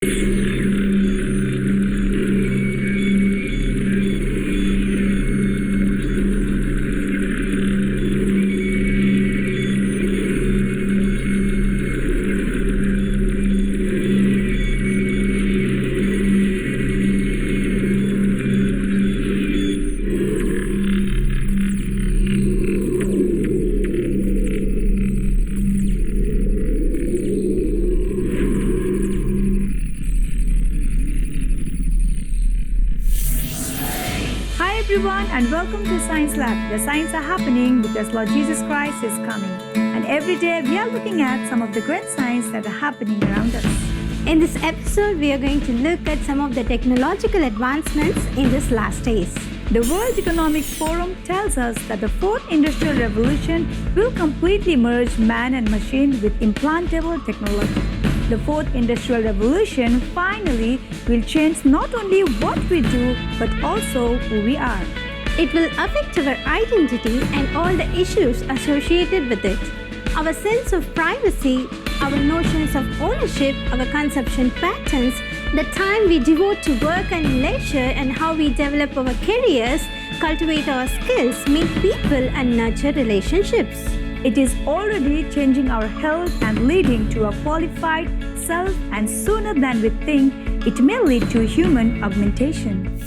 Hi everyone and welcome to Science Lab, where science are happening because Lord Jesus Christ is coming. And every day we are looking at some of the great science that are happening around us. In this episode, we are going to look at some of the technological advancements in this last days. The World Economic Forum tells us that the fourth industrial revolution will completely merge man and machine with implantable technology. The fourth industrial revolution finally will change not only what we do but also who we are. It will affect our identity and all the issues associated with it. Our sense of privacy, our notions of ownership, our consumption patterns, the time we devote to work and leisure, and how we develop our careers, cultivate our skills, meet people, and nurture relationships. It is already changing our health and leading to a qualified self, and sooner than we think, it may lead to human augmentation.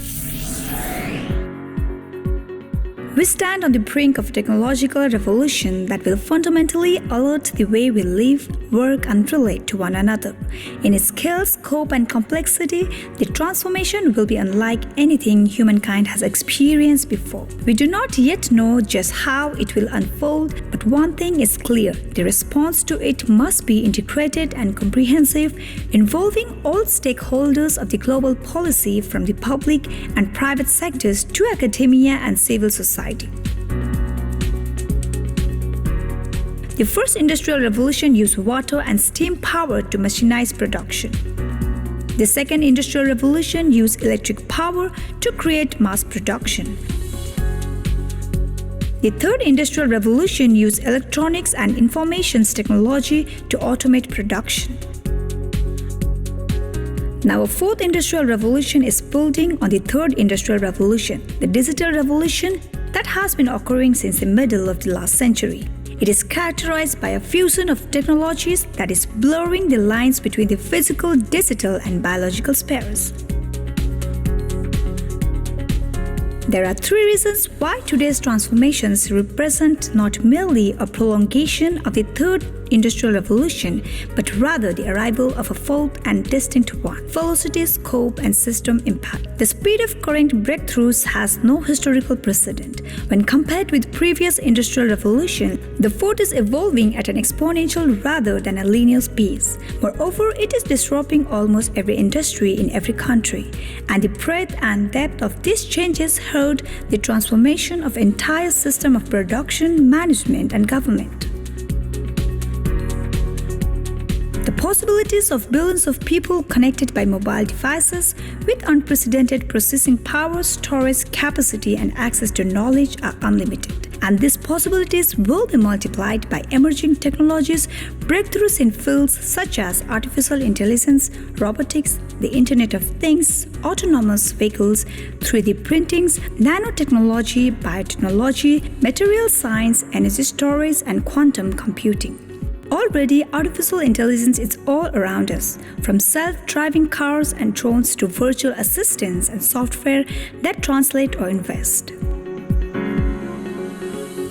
We stand on the brink of a technological revolution that will fundamentally alter the way we live, work, and relate to one another. In its scale, scope, and complexity, the transformation will be unlike anything humankind has experienced before. We do not yet know just how it will unfold, but one thing is clear: the response to it must be integrated and comprehensive, involving all stakeholders of the global policy, from the public and private sectors to academia and civil society. The first industrial revolution used water and steam power to machinize production. The second industrial revolution used electric power to create mass production. The third industrial revolution used electronics and information technology to automate production. Now, a fourth industrial revolution is building on the third industrial revolution, the digital revolution that has been occurring since the middle of the last century. It is characterized by a fusion of technologies that is blurring the lines between the physical, digital, and biological spheres. There are three reasons why today's transformations represent not merely a prolongation of the third industrial revolution, but rather the arrival of a fourth and distinct one: velocity, scope, and system impact. The speed of current breakthroughs has no historical precedent. When compared with previous industrial revolution, the fourth is evolving at an exponential rather than a linear pace. Moreover, it is disrupting almost every industry in every country, and the breadth and depth of these changes herald the transformation of entire system of production, management, and government. The possibilities of billions of people connected by mobile devices with unprecedented processing power, storage capacity, and access to knowledge are unlimited. And these possibilities will be multiplied by emerging technologies, breakthroughs in fields such as artificial intelligence, robotics, the Internet of Things, autonomous vehicles, 3D printings, nanotechnology, biotechnology, material science, energy storage, and quantum computing. Already, artificial intelligence is all around us, from self-driving cars and drones to virtual assistants and software that translate or invest.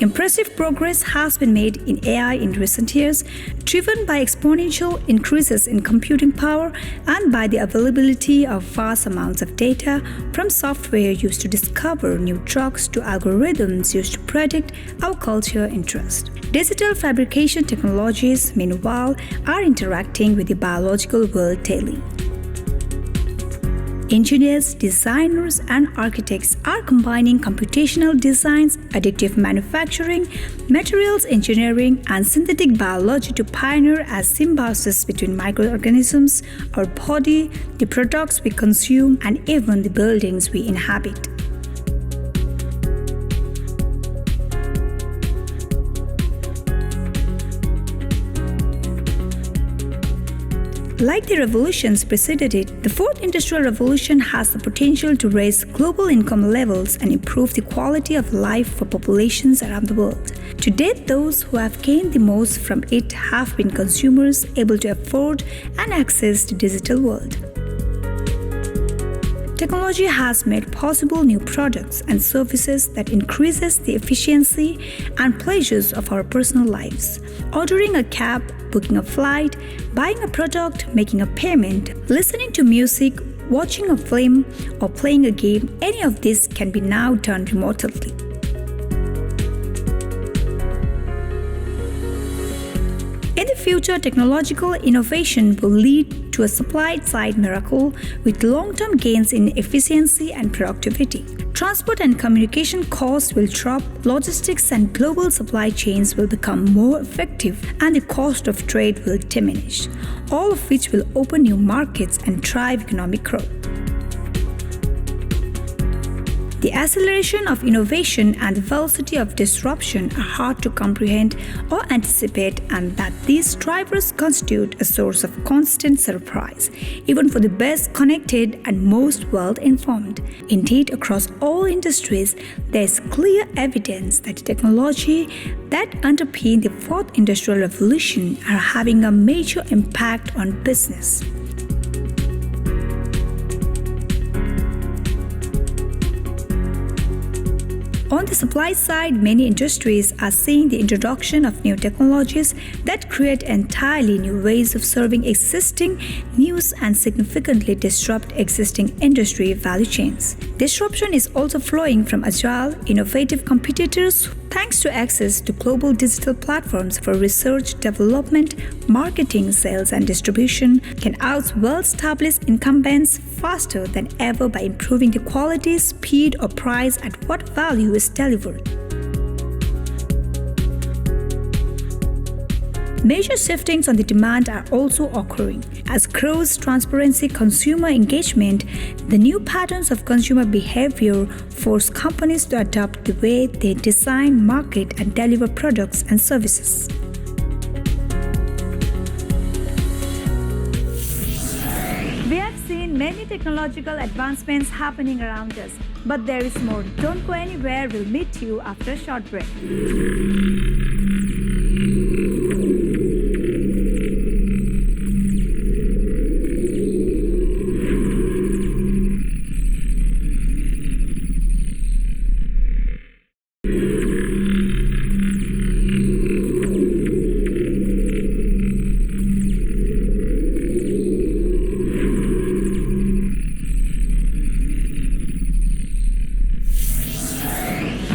Impressive progress has been made in AI in recent years, driven by exponential increases in computing power and by the availability of vast amounts of data, from software used to discover new drugs to algorithms used to predict our culture interest. Digital fabrication technologies, meanwhile, are interacting with the biological world daily. Engineers, designers, and architects are combining computational designs, additive manufacturing, materials engineering, and synthetic biology to pioneer a symbiosis between microorganisms, our body, the products we consume, and even the buildings we inhabit. Like the revolutions preceded it, the fourth industrial revolution has the potential to raise global income levels and improve the quality of life for populations around the world. To date, those who have gained the most from it have been consumers able to afford and access the digital world. Technology has made possible new products and services that increases the efficiency and pleasures of our personal lives. Ordering a cab, booking a flight, buying a product, making a payment, listening to music, watching a film, or playing a game, any of this can be now done remotely. In the future, technological innovation will lead to a supply-side miracle with long-term gains in efficiency and productivity. Transport and communication costs will drop, logistics and global supply chains will become more effective, and the cost of trade will diminish, all of which will open new markets and drive economic growth. The acceleration of innovation and the velocity of disruption are hard to comprehend or anticipate, and that these drivers constitute a source of constant surprise, even for the best connected and most well-informed. Indeed, across all industries, there is clear evidence that the technology that underpin the fourth industrial revolution are having a major impact on business. On the supply side, many industries are seeing the introduction of new technologies that create entirely new ways of serving existing needs and significantly disrupt existing industry value chains. Disruption is also flowing from agile, innovative competitors thanks to access to global digital platforms for research, development, marketing, sales, and distribution can out well-established incumbents faster than ever by improving the quality, speed, or price at what value is delivered. Major shiftings on the demand are also occurring. As grows transparency, consumer engagement, the new patterns of consumer behavior force companies to adapt the way they design, market, and deliver products and services. We have seen many technological advancements happening around us, but there is more. Don't go anywhere, we'll meet you after a short break.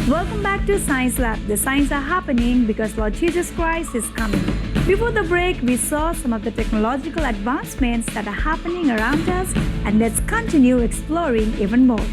Welcome back to Science Lab. The science are happening because Lord Jesus Christ is coming. Before the break, we saw some of the technological advancements that are happening around us, and let's continue exploring even more.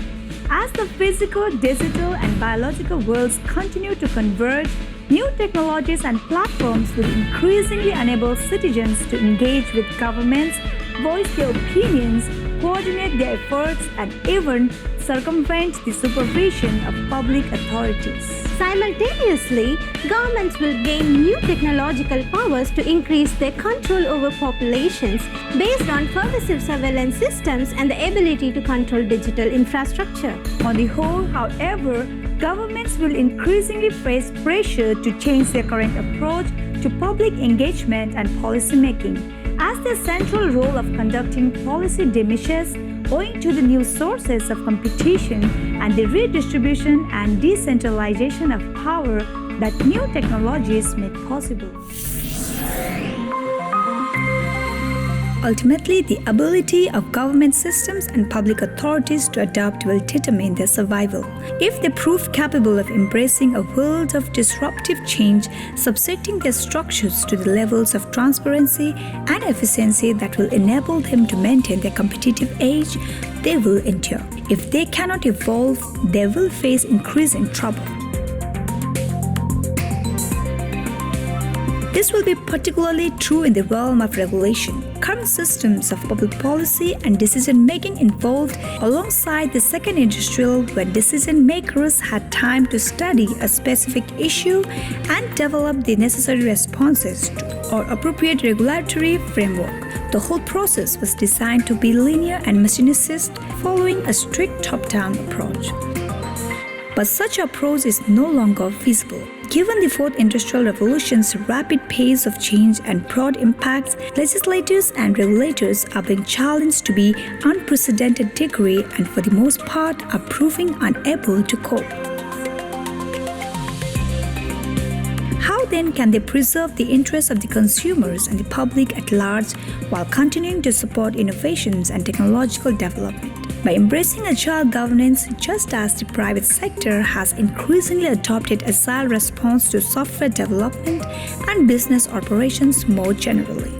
As the physical, digital, and biological worlds continue to converge, new technologies and platforms will increasingly enable citizens to engage with governments, voice their opinions, coordinate their efforts, and even circumvent the supervision of public authorities. Simultaneously, governments will gain new technological powers to increase their control over populations based on pervasive surveillance systems and the ability to control digital infrastructure. On the whole, however, governments will increasingly face pressure to change their current approach to public engagement and policy making, as their central role of conducting policy diminishes owing to the new sources of competition and the redistribution and decentralization of power that new technologies make possible. Ultimately, the ability of government systems and public authorities to adapt will determine their survival. If they prove capable of embracing a world of disruptive change, subjecting their structures to the levels of transparency and efficiency that will enable them to maintain their competitive edge, they will endure. If they cannot evolve, they will face increasing trouble. This will be particularly true in the realm of regulation. current systems of public policy and decision making evolved alongside the second industrial, when decision makers had time to study a specific issue and develop the necessary responses or appropriate regulatory framework. The whole process was designed to be linear and machinist, following a strict top-down approach. But such approach is no longer feasible. Given the Fourth Industrial Revolution's rapid pace of change and broad impacts, legislators and regulators are being challenged to be unprecedented degree and for the most part are proving unable to cope. How then can they preserve the interests of the consumers and the public at large while continuing to support innovations and technological development? By embracing agile governance, just as the private sector has increasingly adopted agile response to software development and business operations more generally.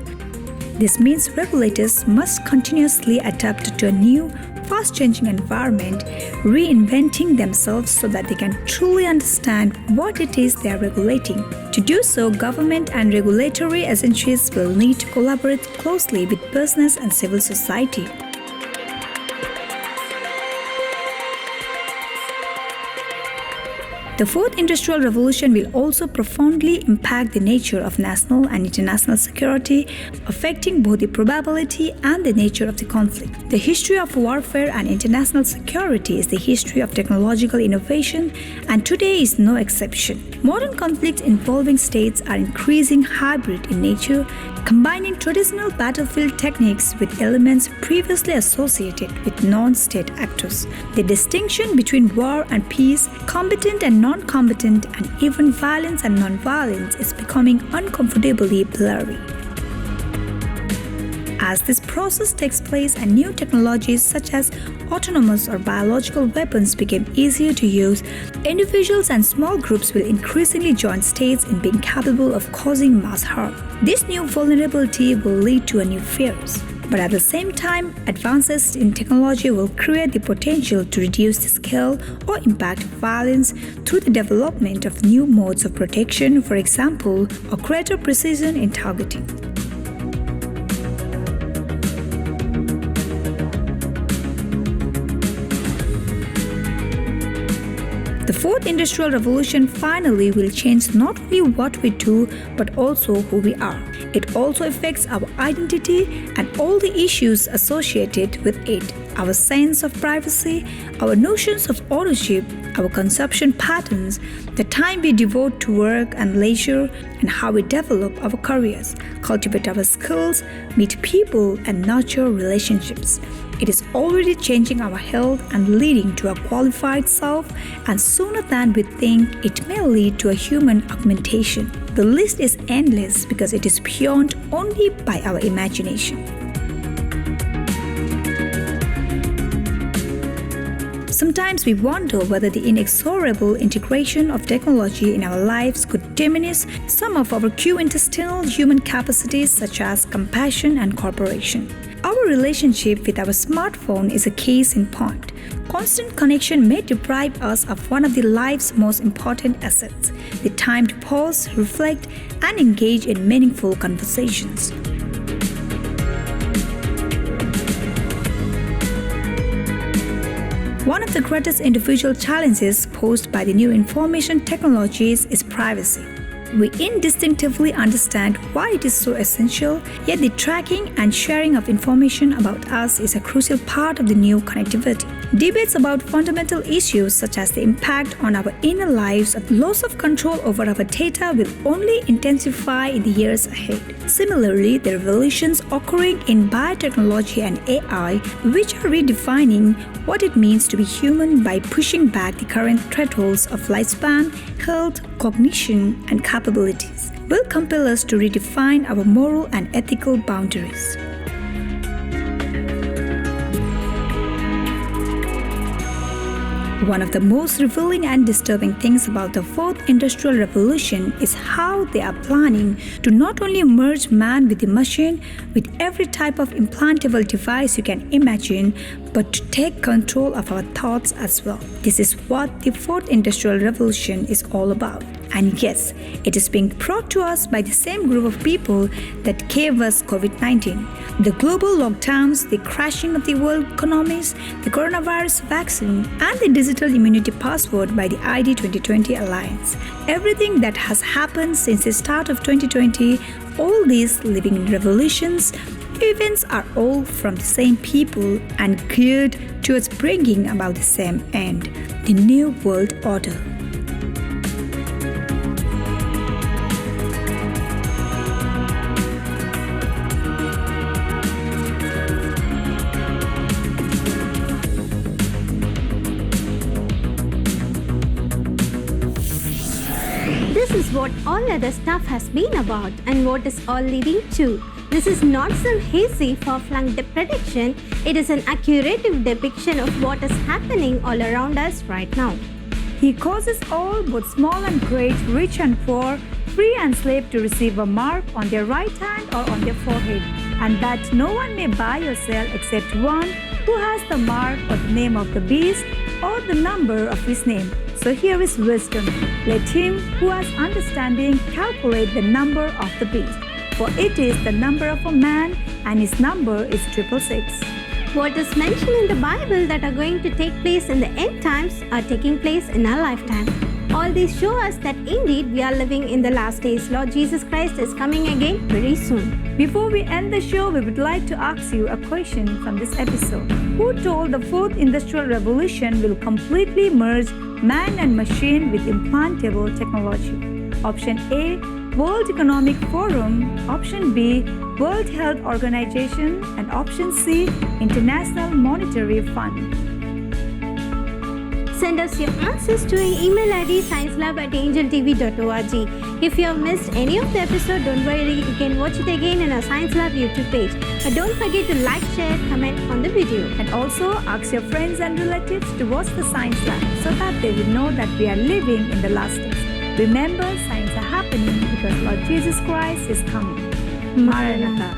This means regulators must continuously adapt to a new, fast-changing environment, reinventing themselves so that they can truly understand what it is they are regulating. To do so, government and regulatory agencies will need to collaborate closely with business and civil society. The Fourth Industrial Revolution will also profoundly impact the nature of national and international security, affecting both the probability and the nature of the conflict. The history of warfare and international security is the history of technological innovation, and today is no exception. Modern conflicts involving states are increasingly hybrid in nature, combining traditional battlefield techniques with elements previously associated with non-state actors. The distinction between war and peace, combatant and non-combatant, and even violence and non-violence is becoming uncomfortably blurry. As this process takes place and new technologies such as autonomous or biological weapons become easier to use, individuals and small groups will increasingly join states in being capable of causing mass harm. This new vulnerability will lead to a new fears. But at the same time, advances in technology will create the potential to reduce the scale or impact of violence through the development of new modes of protection, for example, or greater precision in targeting. The Fourth Industrial Revolution finally will change not only what we do, but also who we are. It also affects our identity and all the issues associated with it. Our sense of privacy, our notions of ownership, our consumption patterns, the time we devote to work and leisure, and how we develop our careers, cultivate our skills, meet people, and nurture relationships. It is already changing our health and leading to a qualified self, and sooner than we think, it may lead to a human augmentation. The list is endless because it is beyond only by our imagination. Sometimes we wonder whether the inexorable integration of technology in our lives could diminish some of our quintessential human capacities such as compassion and cooperation. Our relationship with our smartphone is a case in point. Constant connection may deprive us of one of the life's most important assets, the time to pause, reflect, and engage in meaningful conversations. One of the greatest individual challenges posed by the new information technologies is privacy. We instinctively understand why it is so essential, yet the tracking and sharing of information about us is a crucial part of the new connectivity. Debates about fundamental issues such as the impact on our inner lives and loss of control over our data will only intensify in the years ahead. Similarly, the revolutions occurring in biotechnology and AI, which are redefining what it means to be human by pushing back the current thresholds of lifespan, health, cognition, and capabilities, will compel us to redefine our moral and ethical boundaries. One of the most revealing and disturbing things about the Fourth Industrial Revolution is how they are planning to not only merge man with the machine with every type of implantable device you can imagine, but to take control of our thoughts as well. This is what the Fourth Industrial Revolution is all about. And yes, it is being brought to us by the same group of people that gave us COVID-19. The global lockdowns, the crashing of the world economies, the coronavirus vaccine, and the digital immunity passport by the ID 2020 Alliance. Everything that has happened since the start of 2020, all these living revolutions, events are all from the same people and geared towards bringing about the same end, the new world order. This is what all other stuff has been about and what is all leading to. This is not some hazy, far-flung prediction. It is an accurate depiction of what is happening all around us right now. He causes all, both small and great, rich and poor, free and slave, to receive a mark on their right hand or on their forehead, and that no one may buy or sell except one who has the mark or the name of the beast or the number of his name. So here is wisdom. Let him who has understanding calculate the number of the beast, for it is the number of a man, and his number is 666. What is mentioned in the Bible that are going to take place in the end times are taking place in our lifetime. All these show us that indeed we are living in the last days. Lord Jesus Christ is coming again very soon. Before we end the show, we would like to ask you a question from this episode. Who told the fourth industrial revolution will completely merge man and machine with implantable technology? Option A, World Economic Forum. Option B, World Health Organization. And option C, International Monetary Fund. Send us your answers to our email ID sciencelab@angeltv.org. If you have missed any of the episode, don't worry, you can watch it again in our Science Lab YouTube page. But don't forget to like, share, comment on the video. And also ask your friends and relatives to watch the Science Lab so that they will know that we are living in the last days. Remember, signs are happening because Lord Jesus Christ is coming. Maranatha.